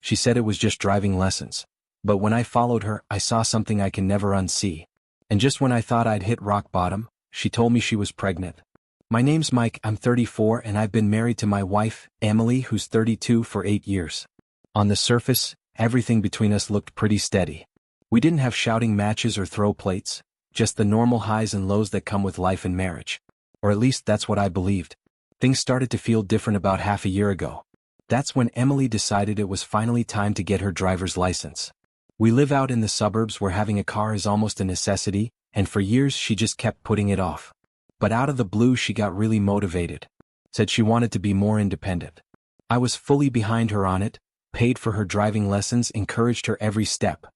She said it was just driving lessons. But when I followed her, I saw something I can never unsee. And just when I thought I'd hit rock bottom, she told me she was pregnant. My name's Mike, I'm 34 and I've been married to my wife, Emily, who's 32 for 8 years. On the surface, everything between us looked pretty steady. We didn't have shouting matches or throw plates, just the normal highs and lows that come with life and marriage. Or at least that's what I believed. Things started to feel different about half a year ago. That's when Emily decided it was finally time to get her driver's license. We live out in the suburbs where having a car is almost a necessity, and for years she just kept putting it off. But out of the blue she got really motivated. Said she wanted to be more independent. I was fully behind her on it, paid for her driving lessons, encouraged her every step.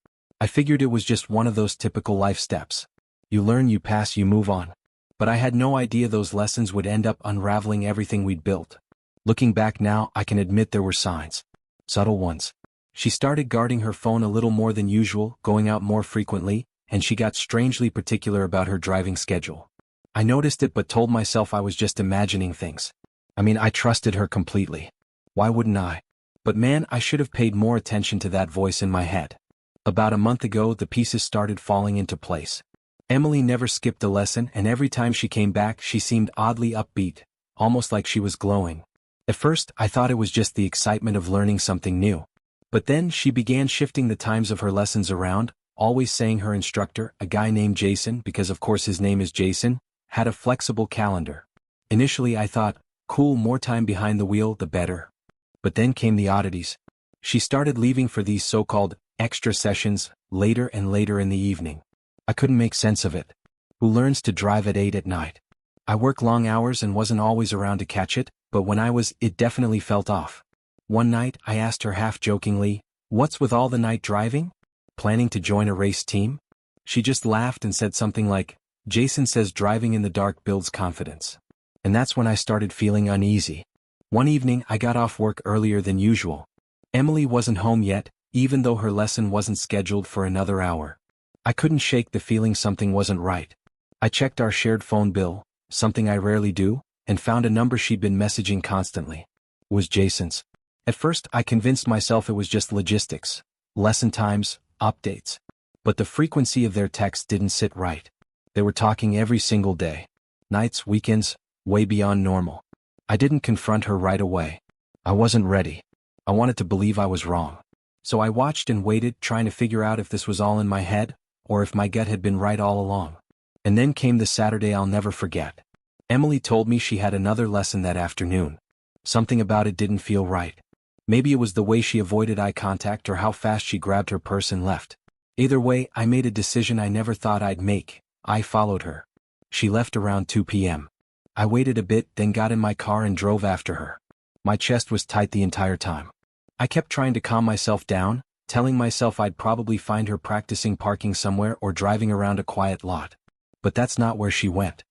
I figured it was just one of those typical life steps. You learn, you pass, you move on. But I had no idea those lessons would end up unraveling everything we'd built. Looking back now, I can admit there were signs. Subtle ones. She started guarding her phone a little more than usual, going out more frequently, and she got strangely particular about her driving schedule. I noticed it but told myself I was just imagining things. I trusted her completely. Why wouldn't I? But man, I should have paid more attention to that voice in my head. About a month ago, the pieces started falling into place. Emily never skipped a lesson, and every time she came back she seemed oddly upbeat, almost like she was glowing. At first, I thought it was just the excitement of learning something new. But then she began shifting the times of her lessons around, always saying her instructor, a guy named Jason, because of course his name is Jason, had a flexible calendar. Initially I thought, cool, more time behind the wheel, the better. But then came the oddities. She started leaving for these so-called extra sessions later and later in the evening. I couldn't make sense of it. Who learns to drive at 8 at night? I work long hours and wasn't always around to catch it, but when I was, it definitely felt off. One night, I asked her half-jokingly, "What's with all the night driving? Planning to join a race team?" She just laughed and said something like, "Jason says driving in the dark builds confidence." And that's when I started feeling uneasy. One evening, I got off work earlier than usual. Emily wasn't home yet, even though her lesson wasn't scheduled for another hour. I couldn't shake the feeling something wasn't right. I checked our shared phone bill, something I rarely do, and found a number she'd been messaging constantly. It was Jason's. At first, I convinced myself it was just logistics, lesson times, updates. But the frequency of their texts didn't sit right. They were talking every single day. Nights, weekends, way beyond normal. I didn't confront her right away. I wasn't ready. I wanted to believe I was wrong. So I watched and waited, trying to figure out if this was all in my head, or if my gut had been right all along. And then came the Saturday I'll never forget. Emily told me she had another lesson that afternoon. Something about it didn't feel right. Maybe it was the way she avoided eye contact or how fast she grabbed her purse and left. Either way, I made a decision I never thought I'd make. I followed her. She left around 2 p.m. I waited a bit, then got in my car and drove after her. My chest was tight the entire time. I kept trying to calm myself down, telling myself I'd probably find her practicing parking somewhere or driving around a quiet lot. But that's not where she went.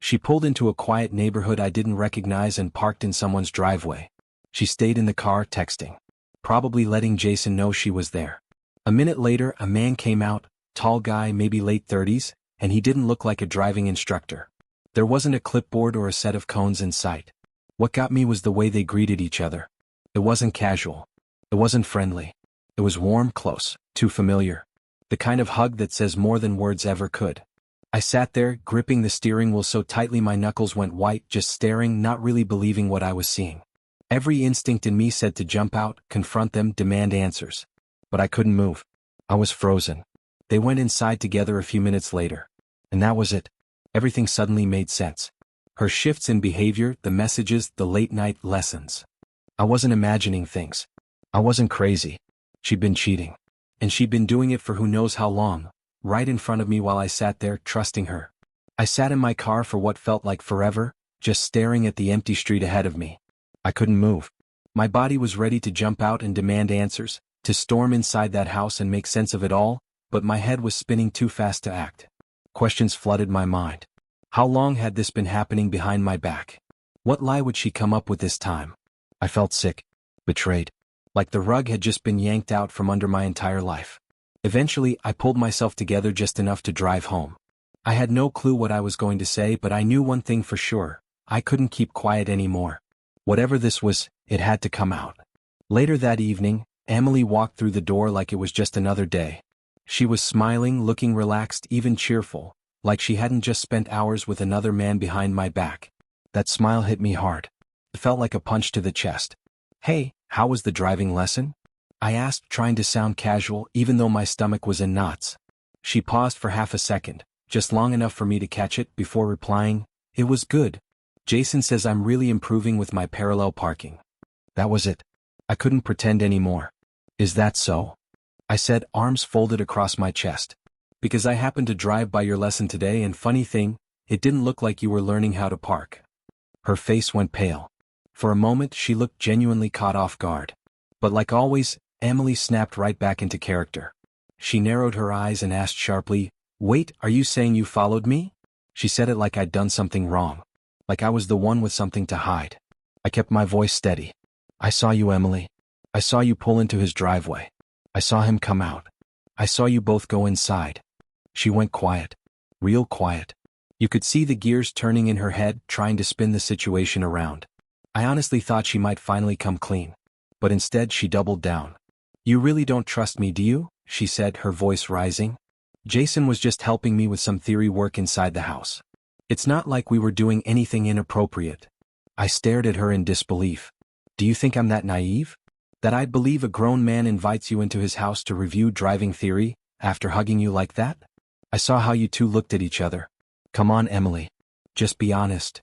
She pulled into a quiet neighborhood I didn't recognize and parked in someone's driveway. She stayed in the car texting, probably letting Jason know she was there. A minute later, a man came out, tall guy, maybe late 30s, and he didn't look like a driving instructor. There wasn't a clipboard or a set of cones in sight. What got me was the way they greeted each other. It wasn't casual. It wasn't friendly. It was warm, close, too familiar. The kind of hug that says more than words ever could. I sat there, gripping the steering wheel so tightly my knuckles went white, just staring, not really believing what I was seeing. Every instinct in me said to jump out, confront them, demand answers. But I couldn't move. I was frozen. They went inside together a few minutes later. And that was it. Everything suddenly made sense. Her shifts in behavior, the messages, the late-night lessons. I wasn't imagining things. I wasn't crazy. She'd been cheating. And she'd been doing it for who knows how long, right in front of me while I sat there, trusting her. I sat in my car for what felt like forever, just staring at the empty street ahead of me. I couldn't move. My body was ready to jump out and demand answers, to storm inside that house and make sense of it all, but my head was spinning too fast to act. Questions flooded my mind. How long had this been happening behind my back? What lie would she come up with this time? I felt sick, betrayed, like the rug had just been yanked out from under my entire life. Eventually, I pulled myself together just enough to drive home. I had no clue what I was going to say, but I knew one thing for sure. I couldn't keep quiet anymore. Whatever this was, it had to come out. Later that evening, Emily walked through the door like it was just another day. She was smiling, looking relaxed, even cheerful, like she hadn't just spent hours with another man behind my back. That smile hit me hard. It felt like a punch to the chest. "Hey, how was the driving lesson?" I asked, trying to sound casual even though my stomach was in knots. She paused for half a second, just long enough for me to catch it, before replying, "It was good. Jason says I'm really improving with my parallel parking." That was it. I couldn't pretend anymore. "Is that so?" I said, arms folded across my chest. "Because I happened to drive by your lesson today, and funny thing, it didn't look like you were learning how to park." Her face went pale. For a moment she looked genuinely caught off guard. But like always, Emily snapped right back into character. She narrowed her eyes and asked sharply, "Wait, are you saying you followed me?" She said it like I'd done something wrong. Like I was the one with something to hide. I kept my voice steady. "I saw you, Emily. I saw you pull into his driveway. I saw him come out. I saw you both go inside." She went quiet. Real quiet. You could see the gears turning in her head, trying to spin the situation around. I honestly thought she might finally come clean. But instead she doubled down. "You really don't trust me, do you?" she said, her voice rising. "Jason was just helping me with some theory work inside the house. It's not like we were doing anything inappropriate." I stared at her in disbelief. "Do you think I'm that naive? That I'd believe a grown man invites you into his house to review driving theory, after hugging you like that?" I saw how you two looked at each other. "Come on, Emily. Just be honest."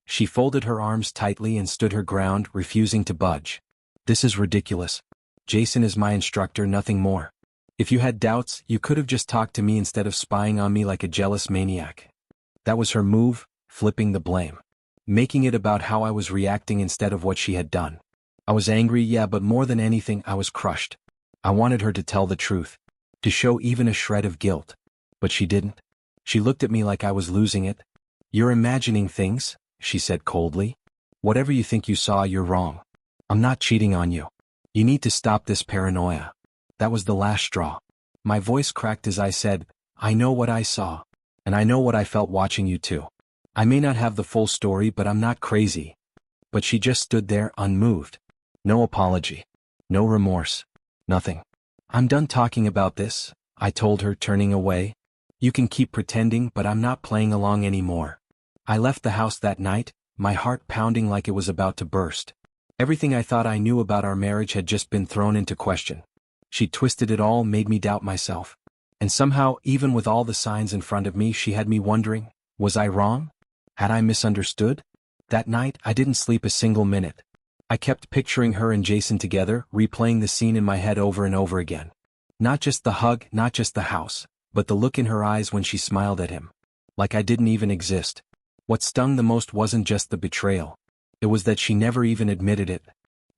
She folded her arms tightly and stood her ground, refusing to budge. "This is ridiculous. Jason is my instructor, nothing more. If you had doubts, you could have just talked to me instead of spying on me like a jealous maniac." That was her move, flipping the blame. Making it about how I was reacting instead of what she had done. I was angry, yeah, but more than anything, I was crushed. I wanted her to tell the truth. To show even a shred of guilt. But she didn't. She looked at me like I was losing it. "You're imagining things," she said coldly. "Whatever you think you saw, you're wrong. I'm not cheating on you. You need to stop this paranoia." That was the last straw. My voice cracked as I said, "I know what I saw. And I know what I felt watching you too. I may not have the full story, but I'm not crazy." But she just stood there, unmoved. No apology. No remorse. Nothing. "I'm done talking about this," I told her, turning away. "You can keep pretending, but I'm not playing along anymore." I left the house that night, my heart pounding like it was about to burst. Everything I thought I knew about our marriage had just been thrown into question. She twisted it all, made me doubt myself. And somehow, even with all the signs in front of me, she had me wondering, was I wrong? Had I misunderstood? That night, I didn't sleep a single minute. I kept picturing her and Jason together, replaying the scene in my head over and over again. Not just the hug, not just the house, but the look in her eyes when she smiled at him. Like I didn't even exist. What stung the most wasn't just the betrayal. It was that she never even admitted it.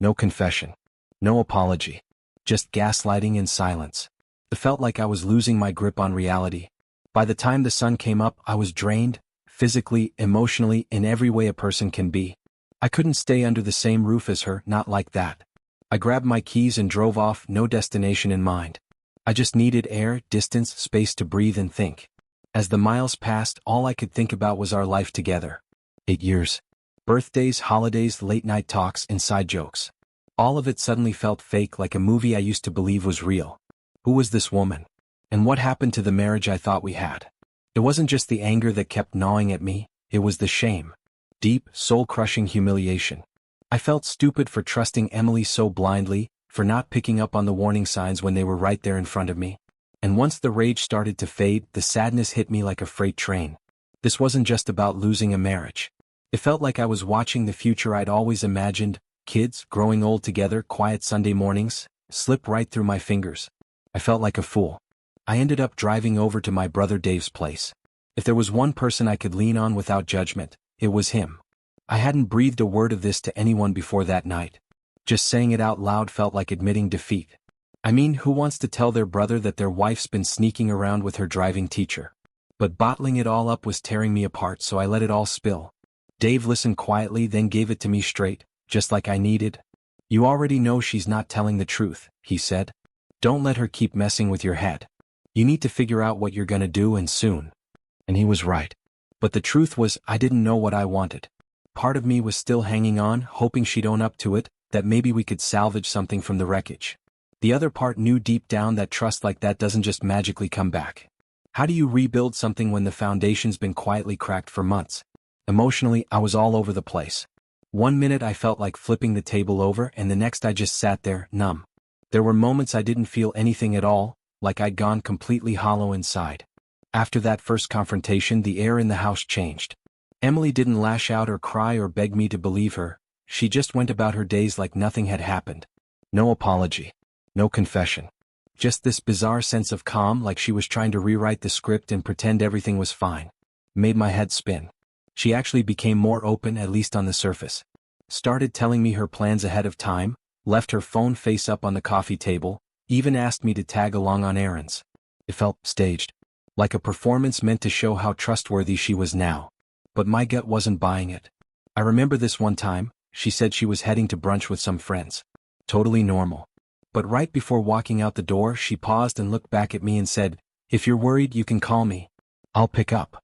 No confession. No apology. Just gaslighting and silence. It felt like I was losing my grip on reality. By the time the sun came up, I was drained, physically, emotionally, in every way a person can be. I couldn't stay under the same roof as her, not like that. I grabbed my keys and drove off, no destination in mind. I just needed air, distance, space to breathe and think. As the miles passed, all I could think about was our life together. 8 years. Birthdays, holidays, late-night talks, inside jokes. All of it suddenly felt fake, like a movie I used to believe was real. Who was this woman? And what happened to the marriage I thought we had? It wasn't just the anger that kept gnawing at me, it was the shame. Deep, soul-crushing humiliation. I felt stupid for trusting Emily so blindly, for not picking up on the warning signs when they were right there in front of me. And once the rage started to fade, the sadness hit me like a freight train. This wasn't just about losing a marriage. It felt like I was watching the future I'd always imagined, kids, growing old together, quiet Sunday mornings, slip right through my fingers. I felt like a fool. I ended up driving over to my brother Dave's place. If there was one person I could lean on without judgment, it was him. I hadn't breathed a word of this to anyone before that night. Just saying it out loud felt like admitting defeat. I mean, who wants to tell their brother that their wife's been sneaking around with her driving teacher? But bottling it all up was tearing me apart, so I let it all spill. Dave listened quietly, then gave it to me straight, just like I needed. "You already know she's not telling the truth," he said. "Don't let her keep messing with your head. You need to figure out what you're gonna do, and soon." And he was right. But the truth was, I didn't know what I wanted. Part of me was still hanging on, hoping she'd own up to it, that maybe we could salvage something from the wreckage. The other part knew deep down that trust like that doesn't just magically come back. How do you rebuild something when the foundation's been quietly cracked for months? Emotionally, I was all over the place. One minute I felt like flipping the table over and the next I just sat there, numb. There were moments I didn't feel anything at all, like I'd gone completely hollow inside. After that first confrontation, the air in the house changed. Emily didn't lash out or cry or beg me to believe her. She just went about her days like nothing had happened. No apology. No confession. Just this bizarre sense of calm, like she was trying to rewrite the script and pretend everything was fine. Made my head spin. She actually became more open, at least on the surface. Started telling me her plans ahead of time, left her phone face up on the coffee table, even asked me to tag along on errands. It felt staged. Like a performance meant to show how trustworthy she was now. But my gut wasn't buying it. I remember this one time, she said she was heading to brunch with some friends. Totally normal. But right before walking out the door, she paused and looked back at me and said, "If you're worried, you can call me. I'll pick up."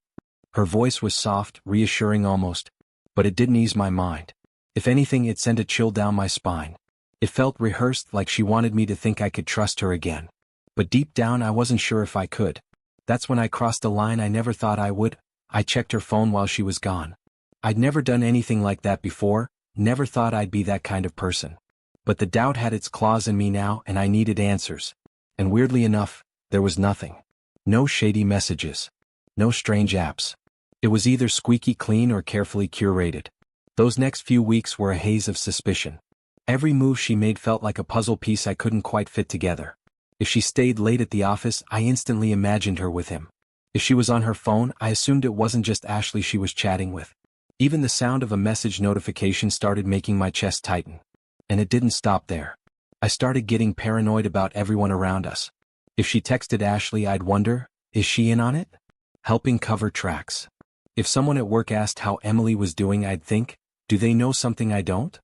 Her voice was soft, reassuring almost, but it didn't ease my mind. If anything, it sent a chill down my spine. It felt rehearsed, like she wanted me to think I could trust her again. But deep down, I wasn't sure if I could. That's when I crossed a line I never thought I would. I checked her phone while she was gone. I'd never done anything like that before, never thought I'd be that kind of person. But the doubt had its claws in me now, and I needed answers. And weirdly enough, there was nothing. No shady messages. No strange apps. It was either squeaky clean or carefully curated. Those next few weeks were a haze of suspicion. Every move she made felt like a puzzle piece I couldn't quite fit together. If she stayed late at the office, I instantly imagined her with him. If she was on her phone, I assumed it wasn't just Ashley she was chatting with. Even the sound of a message notification started making my chest tighten. And it didn't stop there. I started getting paranoid about everyone around us. If she texted Ashley, I'd wonder, is she in on it? Helping cover tracks. If someone at work asked how Emily was doing, I'd think, do they know something I don't?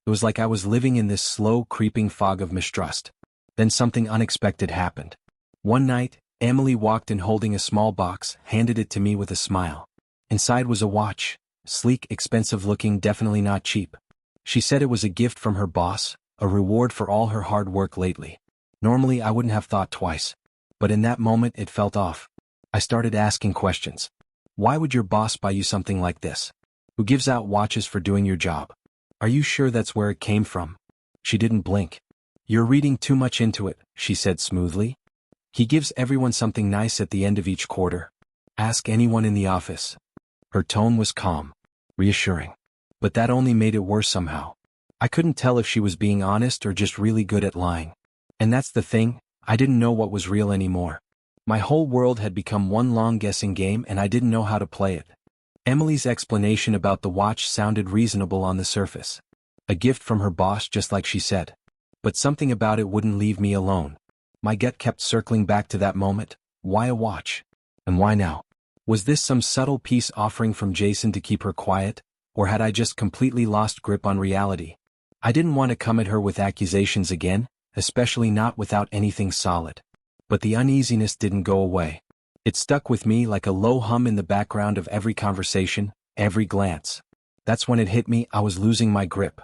It was like I was living in this slow, creeping fog of mistrust. Then something unexpected happened. One night, Emily walked in holding a small box, handed it to me with a smile. Inside was a watch, sleek, expensive looking, definitely not cheap. She said it was a gift from her boss, a reward for all her hard work lately. Normally I wouldn't have thought twice. But in that moment it felt off. I started asking questions. Why would your boss buy you something like this? Who gives out watches for doing your job? Are you sure that's where it came from? She didn't blink. You're reading too much into it, she said smoothly. He gives everyone something nice at the end of each quarter. Ask anyone in the office. Her tone was calm, reassuring. But that only made it worse somehow. I couldn't tell if she was being honest or just really good at lying. And that's the thing, I didn't know what was real anymore. My whole world had become one long guessing game and I didn't know how to play it. Emily's explanation about the watch sounded reasonable on the surface. A gift from her boss, just like she said. But something about it wouldn't leave me alone. My gut kept circling back to that moment. Why a watch? And why now? Was this some subtle peace offering from Jason to keep her quiet? Or had I just completely lost grip on reality? I didn't want to come at her with accusations again, especially not without anything solid. But the uneasiness didn't go away. It stuck with me like a low hum in the background of every conversation, every glance. That's when it hit me, I was losing my grip.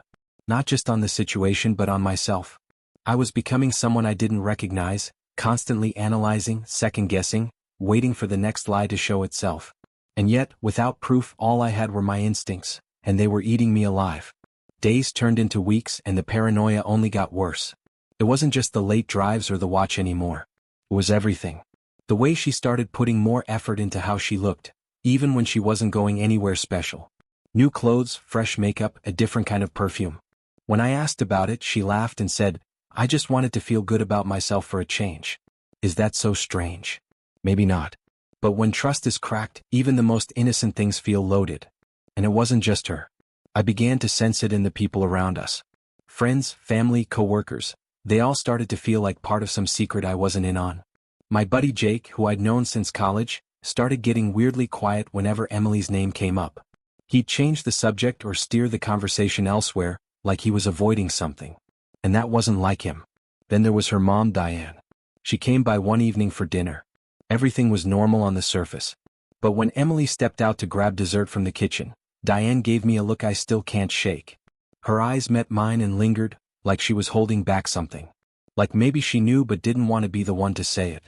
Not just on the situation but on myself. I was becoming someone I didn't recognize, constantly analyzing, second-guessing, waiting for the next lie to show itself. And yet, without proof, all I had were my instincts, and they were eating me alive. Days turned into weeks and the paranoia only got worse. It wasn't just the late drives or the watch anymore. It was everything. The way she started putting more effort into how she looked, even when she wasn't going anywhere special. New clothes, fresh makeup, a different kind of perfume. When I asked about it, she laughed and said, I just wanted to feel good about myself for a change. Is that so strange? Maybe not. But when trust is cracked, even the most innocent things feel loaded. And it wasn't just her. I began to sense it in the people around us. Friends, family, co-workers. They all started to feel like part of some secret I wasn't in on. My buddy Jake, who I'd known since college, started getting weirdly quiet whenever Emily's name came up. He'd change the subject or steer the conversation elsewhere, like he was avoiding something. And that wasn't like him. Then there was her mom, Diane. She came by one evening for dinner. Everything was normal on the surface. But when Emily stepped out to grab dessert from the kitchen, Diane gave me a look I still can't shake. Her eyes met mine and lingered, like she was holding back something. Like maybe she knew but didn't want to be the one to say it.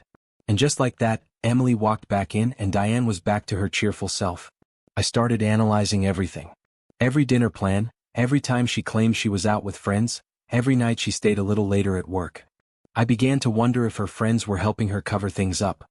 And just like that, Emily walked back in and Diane was back to her cheerful self. I started analyzing everything. Every dinner plan, every time she claimed she was out with friends, every night she stayed a little later at work. I began to wonder if her friends were helping her cover things up.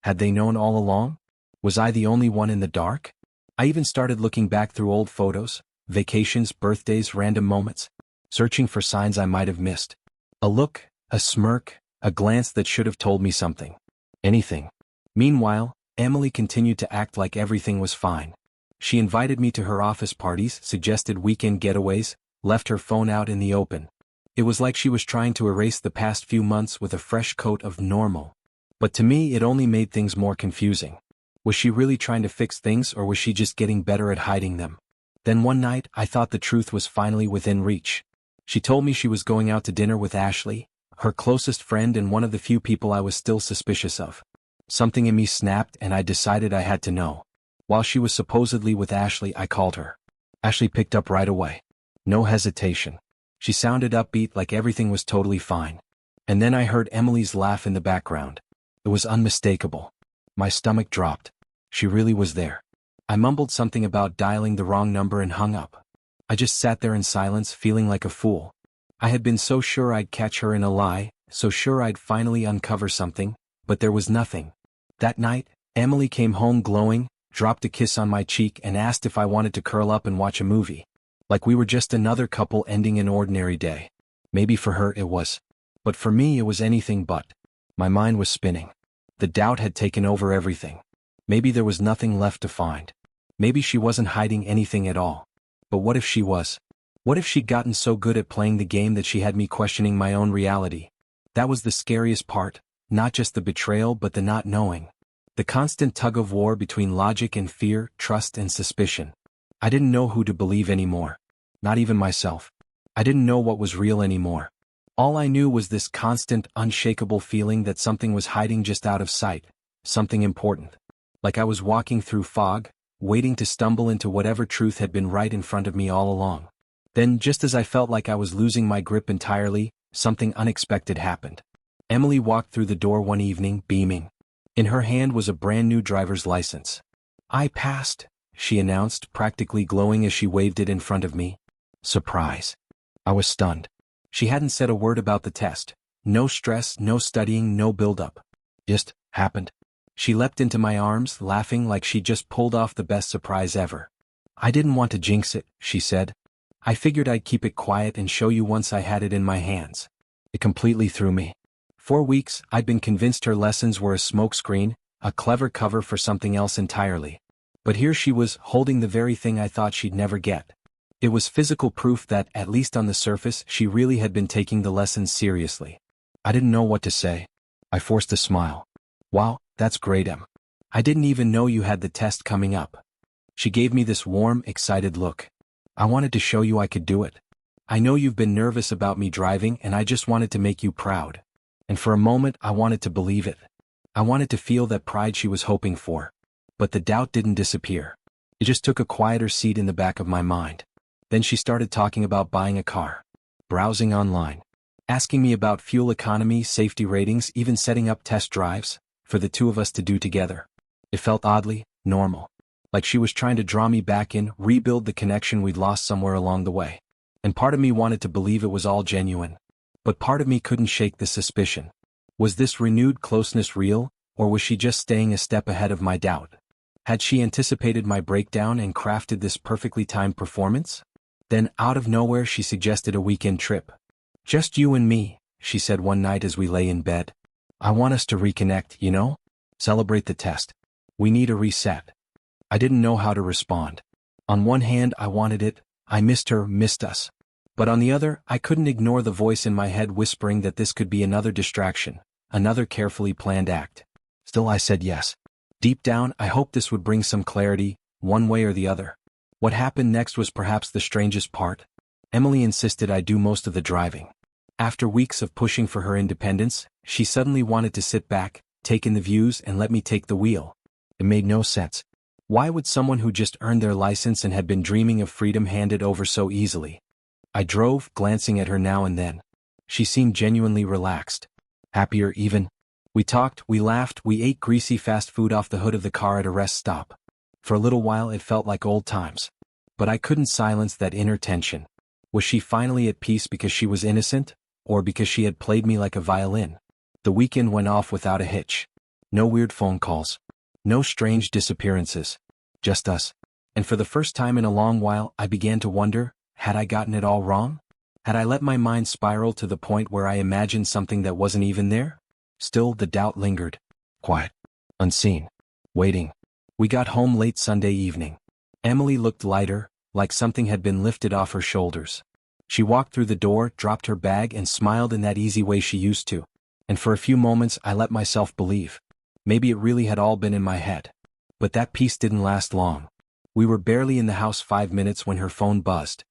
Had they known all along? Was I the only one in the dark? I even started looking back through old photos, vacations, birthdays, random moments, searching for signs I might have missed. A look, a smirk, a glance that should have told me something. Anything. Meanwhile, Emily continued to act like everything was fine. She invited me to her office parties, suggested weekend getaways, left her phone out in the open. It was like she was trying to erase the past few months with a fresh coat of normal. But to me it only made things more confusing. Was she really trying to fix things or was she just getting better at hiding them? Then one night I thought the truth was finally within reach. She told me she was going out to dinner with Ashley, her closest friend and one of the few people I was still suspicious of. Something in me snapped and I decided I had to know. While she was supposedly with Ashley, I called her. Ashley picked up right away. No hesitation. She sounded upbeat like everything was totally fine. And then I heard Emily's laugh in the background. It was unmistakable. My stomach dropped. She really was there. I mumbled something about dialing the wrong number and hung up. I just sat there in silence, feeling like a fool. I had been so sure I'd catch her in a lie, so sure I'd finally uncover something, but there was nothing. That night, Emily came home glowing, dropped a kiss on my cheek and asked if I wanted to curl up and watch a movie. Like we were just another couple ending an ordinary day. Maybe for her it was. But for me it was anything but. My mind was spinning. The doubt had taken over everything. Maybe there was nothing left to find. Maybe she wasn't hiding anything at all. But what if she was? What if she'd gotten so good at playing the game that she had me questioning my own reality? That was the scariest part, not just the betrayal but the not knowing. The constant tug-of-war between logic and fear, trust and suspicion. I didn't know who to believe anymore. Not even myself. I didn't know what was real anymore. All I knew was this constant, unshakable feeling that something was hiding just out of sight, something important. Like I was walking through fog, waiting to stumble into whatever truth had been right in front of me all along. Then, just as I felt like I was losing my grip entirely, something unexpected happened. Emily walked through the door one evening, beaming. In her hand was a brand new driver's license. "I passed," she announced, practically glowing as she waved it in front of me. Surprise. I was stunned. She hadn't said a word about the test. No stress, no studying, no build-up. Just happened. She leapt into my arms, laughing like she'd just pulled off the best surprise ever. "I didn't want to jinx it," she said. "I figured I'd keep it quiet and show you once I had it in my hands." It completely threw me. For weeks, I'd been convinced her lessons were a smokescreen, a clever cover for something else entirely. But here she was, holding the very thing I thought she'd never get. It was physical proof that, at least on the surface, she really had been taking the lessons seriously. I didn't know what to say. I forced a smile. "Wow, that's great, Em. I didn't even know you had the test coming up." She gave me this warm, excited look. "I wanted to show you I could do it. I know you've been nervous about me driving and I just wanted to make you proud." And for a moment I wanted to believe it. I wanted to feel that pride she was hoping for. But the doubt didn't disappear. It just took a quieter seat in the back of my mind. Then she started talking about buying a car, browsing online, asking me about fuel economy, safety ratings, even setting up test drives for the two of us to do together. It felt oddly normal, like she was trying to draw me back in, rebuild the connection we'd lost somewhere along the way. And part of me wanted to believe it was all genuine. But part of me couldn't shake the suspicion. Was this renewed closeness real, or was she just staying a step ahead of my doubt? Had she anticipated my breakdown and crafted this perfectly timed performance? Then, out of nowhere, she suggested a weekend trip. "Just you and me," she said one night as we lay in bed. "I want us to reconnect, you know? Celebrate the test. We need a reset." I didn't know how to respond. On one hand, I wanted it. I missed her, missed us. But on the other, I couldn't ignore the voice in my head whispering that this could be another distraction, another carefully planned act. Still, I said yes. Deep down, I hoped this would bring some clarity, one way or the other. What happened next was perhaps the strangest part. Emily insisted I do most of the driving. After weeks of pushing for her independence, she suddenly wanted to sit back, take in the views and let me take the wheel. It made no sense. Why would someone who just earned their license and had been dreaming of freedom hand it over so easily? I drove, glancing at her now and then. She seemed genuinely relaxed. Happier even. We talked, we laughed, we ate greasy fast food off the hood of the car at a rest stop. For a little while it felt like old times. But I couldn't silence that inner tension. Was she finally at peace because she was innocent, or because she had played me like a violin? The weekend went off without a hitch. No weird phone calls. No strange disappearances. Just us. And for the first time in a long while I began to wonder, had I gotten it all wrong? Had I let my mind spiral to the point where I imagined something that wasn't even there? Still the doubt lingered. Quiet. Unseen. Waiting. We got home late Sunday evening. Emily looked lighter, like something had been lifted off her shoulders. She walked through the door, dropped her bag and smiled in that easy way she used to. And for a few moments I let myself believe. Maybe it really had all been in my head. But that peace didn't last long. We were barely in the house 5 minutes when her phone buzzed.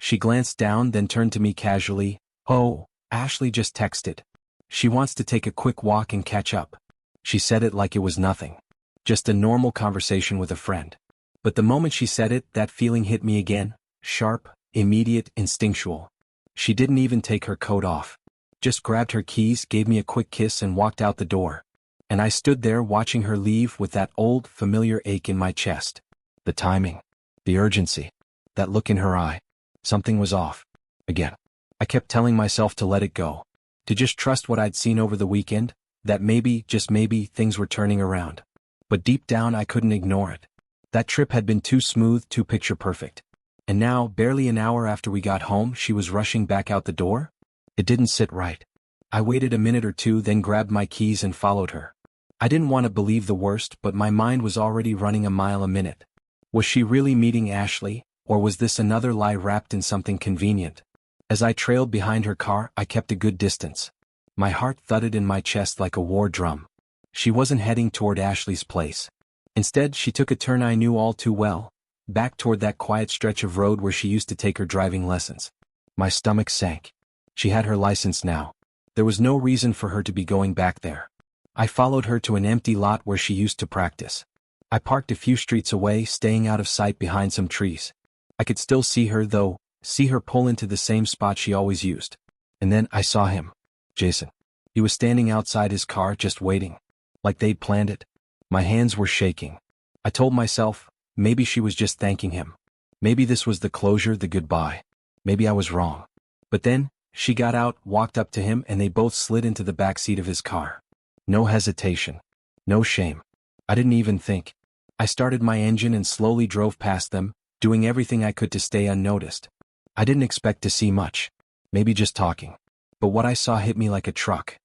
She glanced down, then turned to me casually. "Oh, Ashley just texted. She wants to take a quick walk and catch up." She said it like it was nothing. Just a normal conversation with a friend. But the moment she said it, that feeling hit me again. Sharp, immediate, instinctual. She didn't even take her coat off. Just grabbed her keys, gave me a quick kiss and walked out the door. And I stood there watching her leave with that old, familiar ache in my chest. The timing. The urgency. That look in her eye. Something was off. Again. I kept telling myself to let it go. To just trust what I'd seen over the weekend, that maybe, just maybe, things were turning around. But deep down I couldn't ignore it. That trip had been too smooth, too picture perfect. And now, barely an hour after we got home, she was rushing back out the door? It didn't sit right. I waited a minute or two, then grabbed my keys and followed her. I didn't want to believe the worst, but my mind was already running a mile a minute. Was she really meeting Ashley, or was this another lie wrapped in something convenient? As I trailed behind her car, I kept a good distance. My heart thudded in my chest like a war drum. She wasn't heading toward Ashley's place. Instead, she took a turn I knew all too well, back toward that quiet stretch of road where she used to take her driving lessons. My stomach sank. She had her license now. There was no reason for her to be going back there. I followed her to an empty lot where she used to practice. I parked a few streets away, staying out of sight behind some trees. I could still see her, though, see her pull into the same spot she always used. And then I saw him. Jason. He was standing outside his car, just waiting. Like they'd planned it. My hands were shaking. I told myself, maybe she was just thanking him. Maybe this was the closure, the goodbye. Maybe I was wrong. But then, she got out, walked up to him, and they both slid into the back seat of his car. No hesitation. No shame. I didn't even think. I started my engine and slowly drove past them, doing everything I could to stay unnoticed. I didn't expect to see much. Maybe just talking. But what I saw hit me like a truck.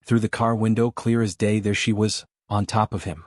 Through the car window, clear as day, there she was, on top of him.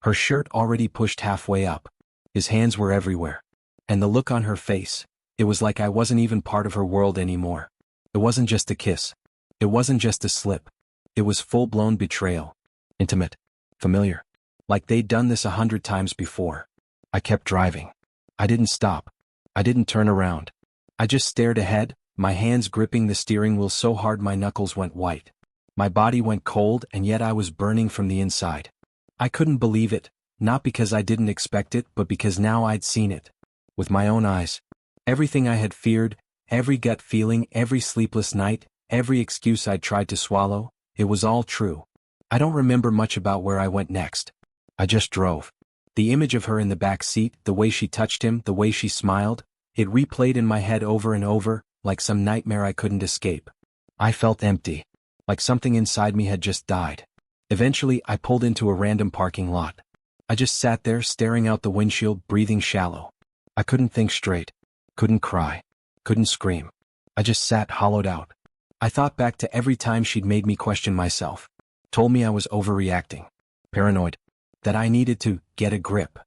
Her shirt already pushed halfway up. His hands were everywhere. And the look on her face, it was like I wasn't even part of her world anymore. It wasn't just a kiss. It wasn't just a slip. It was full-blown betrayal. Intimate. Familiar. Like they'd done this 100 times before. I kept driving. I didn't stop. I didn't turn around. I just stared ahead, my hands gripping the steering wheel so hard my knuckles went white. My body went cold, and yet I was burning from the inside. I couldn't believe it, not because I didn't expect it, but because now I'd seen it. With my own eyes. Everything I had feared, every gut feeling, every sleepless night, every excuse I'd tried to swallow, it was all true. I don't remember much about where I went next. I just drove. The image of her in the back seat, the way she touched him, the way she smiled, it replayed in my head over and over, like some nightmare I couldn't escape. I felt empty. Like something inside me had just died. Eventually, I pulled into a random parking lot. I just sat there staring out the windshield, breathing shallow. I couldn't think straight. Couldn't cry. Couldn't scream. I just sat hollowed out. I thought back to every time she'd made me question myself. Told me I was overreacting. Paranoid. That I needed to get a grip.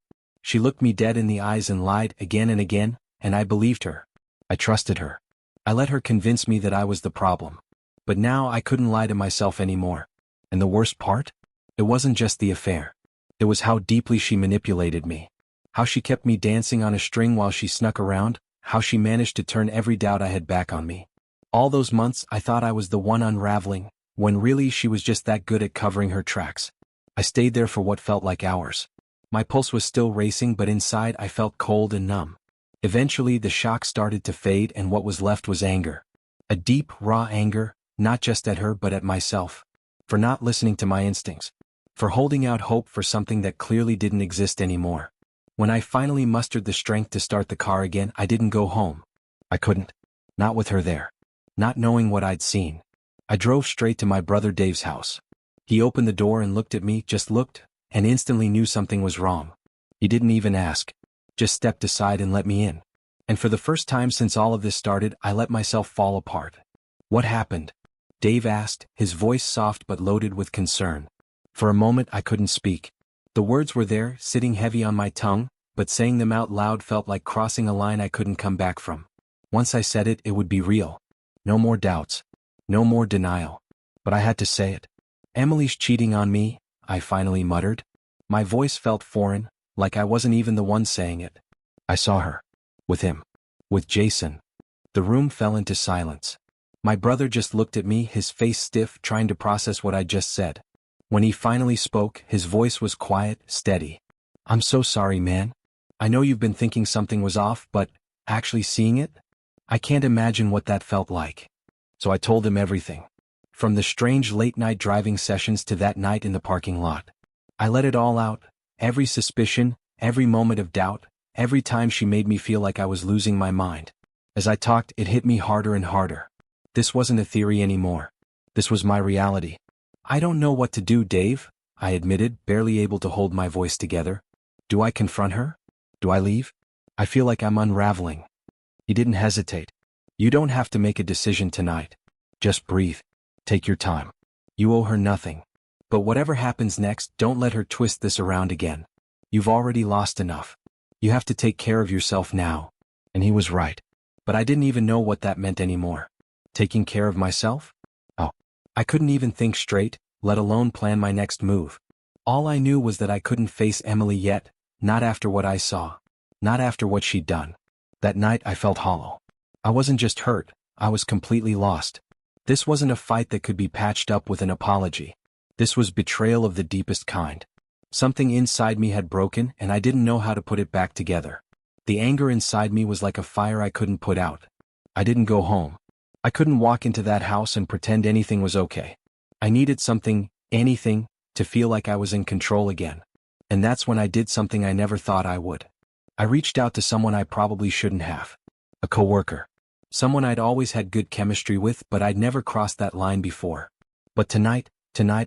She looked me dead in the eyes and lied again and again, and I believed her. I trusted her. I let her convince me that I was the problem. But now I couldn't lie to myself anymore. And the worst part? It wasn't just the affair. It was how deeply she manipulated me. How she kept me dancing on a string while she snuck around, how she managed to turn every doubt I had back on me. All those months I thought I was the one unraveling, when really she was just that good at covering her tracks. I stayed there for what felt like hours. My pulse was still racing, but inside I felt cold and numb. Eventually the shock started to fade, and what was left was anger. A deep, raw anger, not just at her but at myself. For not listening to my instincts. For holding out hope for something that clearly didn't exist anymore. When I finally mustered the strength to start the car again, I didn't go home. I couldn't. Not with her there. Not knowing what I'd seen. I drove straight to my brother Dave's house. He opened the door and looked at me, just looked, and instantly knew something was wrong. He didn't even ask. Just stepped aside and let me in. And for the first time since all of this started, I let myself fall apart. What happened? Dave asked, his voice soft but loaded with concern. For a moment I couldn't speak. The words were there, sitting heavy on my tongue, but saying them out loud felt like crossing a line I couldn't come back from. Once I said it, it would be real. No more doubts. No more denial. But I had to say it. Emily's cheating on me, I finally muttered. My voice felt foreign, like I wasn't even the one saying it. I saw her. With him. With Jason. The room fell into silence. My brother just looked at me, his face stiff, trying to process what I just said. When he finally spoke, his voice was quiet, steady. I'm so sorry, man. I know you've been thinking something was off, but actually seeing it? I can't imagine what that felt like. So I told him everything. From the strange late-night driving sessions to that night in the parking lot. I let it all out, every suspicion, every moment of doubt, every time she made me feel like I was losing my mind. As I talked, it hit me harder and harder. This wasn't a theory anymore. This was my reality. I don't know what to do, Dave, I admitted, barely able to hold my voice together. Do I confront her? Do I leave? I feel like I'm unraveling. He didn't hesitate. You don't have to make a decision tonight. Just breathe. Take your time. You owe her nothing. But whatever happens next, don't let her twist this around again. You've already lost enough. You have to take care of yourself now. And he was right. But I didn't even know what that meant anymore. Taking care of myself? Oh. I couldn't even think straight, let alone plan my next move. All I knew was that I couldn't face Emily yet, not after what I saw. Not after what she'd done. That night I felt hollow. I wasn't just hurt, I was completely lost. This wasn't a fight that could be patched up with an apology. This was betrayal of the deepest kind. Something inside me had broken and I didn't know how to put it back together. The anger inside me was like a fire I couldn't put out. I didn't go home. I couldn't walk into that house and pretend anything was okay. I needed something, anything, to feel like I was in control again. And that's when I did something I never thought I would. I reached out to someone I probably shouldn't have. A coworker. Someone I'd always had good chemistry with, but I'd never crossed that line before. But tonight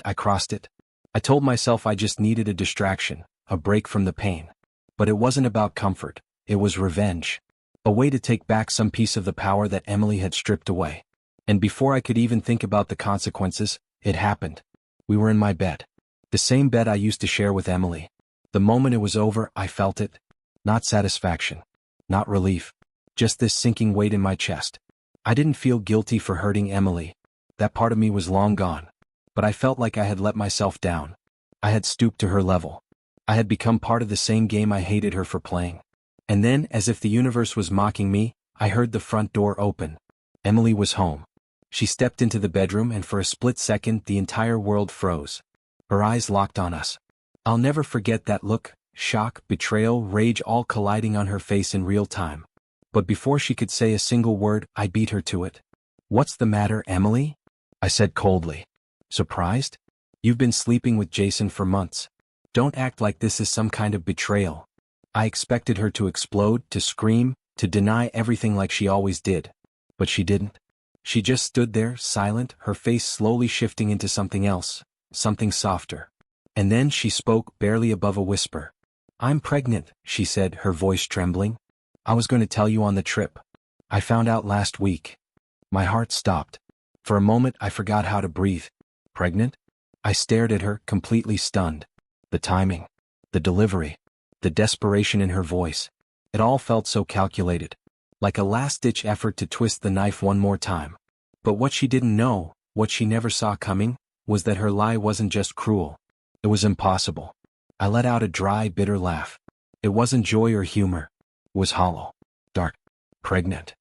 I crossed it. I told myself I just needed a distraction, a break from the pain. But it wasn't about comfort, it was revenge. A way to take back some piece of the power that Emily had stripped away. And before I could even think about the consequences, it happened. We were in my bed. The same bed I used to share with Emily. The moment it was over, I felt it. Not satisfaction. Not relief. Just this sinking weight in my chest. I didn't feel guilty for hurting Emily. That part of me was long gone. But I felt like I had let myself down. I had stooped to her level. I had become part of the same game I hated her for playing. And then, as if the universe was mocking me, I heard the front door open. Emily was home. She stepped into the bedroom and for a split second the entire world froze. Her eyes locked on us. I'll never forget that look, shock, betrayal, rage all colliding on her face in real time. But before she could say a single word, I beat her to it. What's the matter, Emily? I said coldly. Surprised? You've been sleeping with Jason for months. Don't act like this is some kind of betrayal. I expected her to explode, to scream, to deny everything like she always did. But she didn't. She just stood there, silent, her face slowly shifting into something else, something softer. And then she spoke, barely above a whisper. I'm pregnant, she said, her voice trembling. I was going to tell you on the trip. I found out last week. My heart stopped. For a moment I forgot how to breathe. Pregnant? I stared at her, completely stunned. The timing. The delivery. The desperation in her voice. It all felt so calculated. Like a last-ditch effort to twist the knife one more time. But what she didn't know, what she never saw coming, was that her lie wasn't just cruel. It was impossible. I let out a dry, bitter laugh. It wasn't joy or humor. It was hollow. Dark. Pregnant.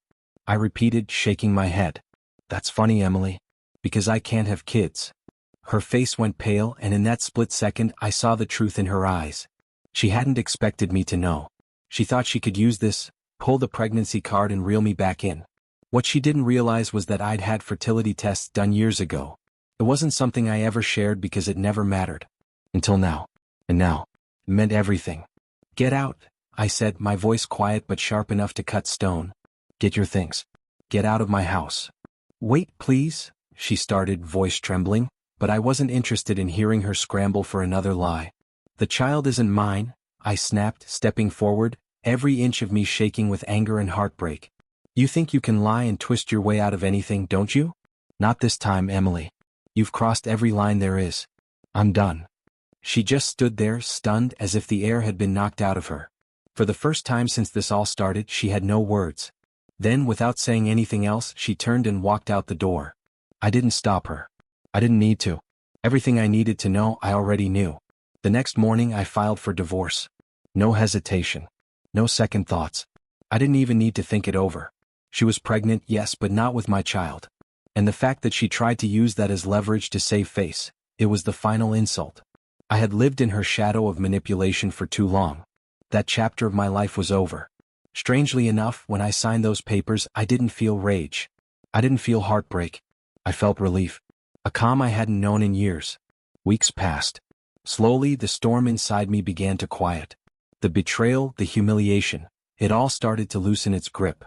I repeated, shaking my head. That's funny, Emily. Because I can't have kids. Her face went pale and in that split second I saw the truth in her eyes. She hadn't expected me to know. She thought she could use this, pull the pregnancy card and reel me back in. What she didn't realize was that I'd had fertility tests done years ago. It wasn't something I ever shared because it never mattered. Until now. And now. It meant everything. Get out, I said, my voice quiet but sharp enough to cut stone. Get your things. Get out of my house. Wait, please, she started, voice trembling, but I wasn't interested in hearing her scramble for another lie. The child isn't mine, I snapped, stepping forward, every inch of me shaking with anger and heartbreak. You think you can lie and twist your way out of anything, don't you? Not this time, Emily. You've crossed every line there is. I'm done. She just stood there, stunned, as if the air had been knocked out of her. For the first time since this all started, she had no words. Then, without saying anything else, she turned and walked out the door. I didn't stop her. I didn't need to. Everything I needed to know, I already knew. The next morning, I filed for divorce. No hesitation. No second thoughts. I didn't even need to think it over. She was pregnant, yes, but not with my child. And the fact that she tried to use that as leverage to save face, it was the final insult. I had lived in her shadow of manipulation for too long. That chapter of my life was over. Strangely enough, when I signed those papers, I didn't feel rage. I didn't feel heartbreak. I felt relief. A calm I hadn't known in years. Weeks passed. Slowly, the storm inside me began to quiet. The betrayal, the humiliation, it all started to loosen its grip.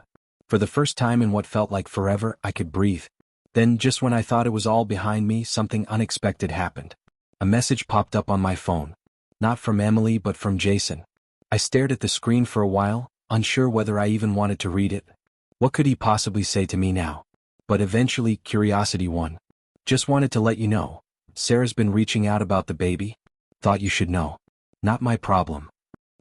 For the first time in what felt like forever, I could breathe. Then, just when I thought it was all behind me, something unexpected happened. A message popped up on my phone. Not from Emily, but from Jason. I stared at the screen for a while, unsure whether I even wanted to read it. What could he possibly say to me now? But eventually, curiosity won. Just wanted to let you know. Sarah's been reaching out about the baby. Thought you should know. Not my problem.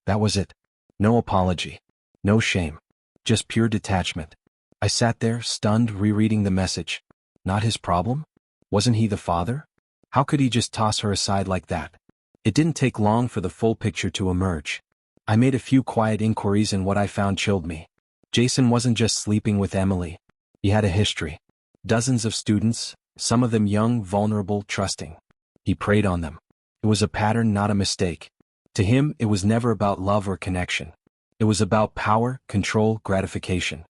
That was it. No apology. No shame. Just pure detachment. I sat there, stunned, rereading the message. Not his problem? Wasn't he the father? How could he just toss her aside like that? It didn't take long for the full picture to emerge. I made a few quiet inquiries and what I found chilled me. Jason wasn't just sleeping with Emily. He had a history. Dozens of students, some of them young, vulnerable, trusting. He preyed on them. It was a pattern, not a mistake. To him, it was never about love or connection. It was about power, control, gratification.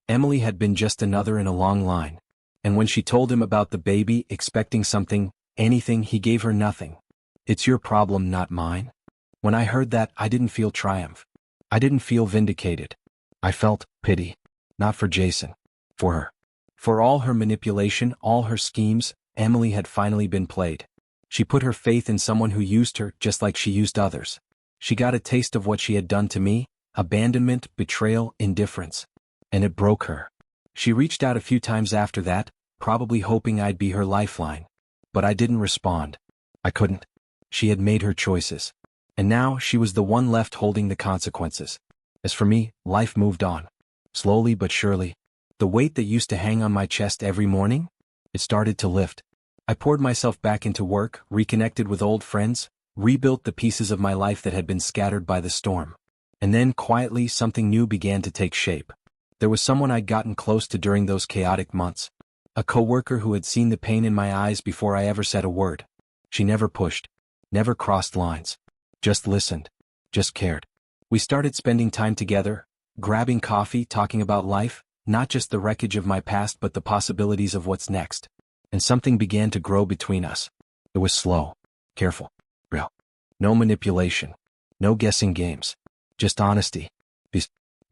Emily had been just another in a long line. And when she told him about the baby, expecting something, anything, he gave her nothing. It's your problem, not mine. When I heard that, I didn't feel triumph. I didn't feel vindicated. I felt pity. Not for Jason. For her. For all her manipulation, all her schemes, Emily had finally been played. She put her faith in someone who used her just like she used others. She got a taste of what she had done to me. Abandonment, betrayal, indifference. And it broke her. She reached out a few times after that, probably hoping I'd be her lifeline. But I didn't respond. I couldn't. She had made her choices. And now she was the one left holding the consequences. As for me, life moved on. Slowly but surely. The weight that used to hang on my chest every morning? It started to lift. I poured myself back into work, reconnected with old friends, rebuilt the pieces of my life that had been scattered by the storm. And then, quietly, something new began to take shape. There was someone I'd gotten close to during those chaotic months. A coworker who had seen the pain in my eyes before I ever said a word. She never pushed. Never crossed lines. Just listened. Just cared. We started spending time together, grabbing coffee, talking about life, not just the wreckage of my past but the possibilities of what's next. And something began to grow between us. It was slow. Careful. Real. No manipulation. No guessing games. Just honesty.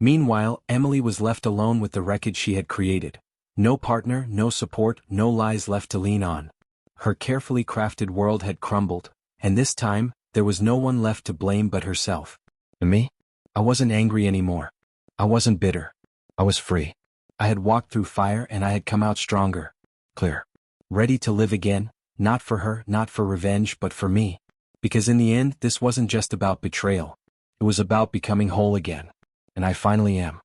Meanwhile, Emily was left alone with the wreckage she had created. No partner, no support, no lies left to lean on. Her carefully crafted world had crumbled, and this time, there was no one left to blame but herself. And me? I wasn't angry anymore. I wasn't bitter. I was free. I had walked through fire and I had come out stronger. Clear. Ready to live again, not for her, not for revenge, but for me. Because in the end, this wasn't just about betrayal. It was about becoming whole again. And I finally am.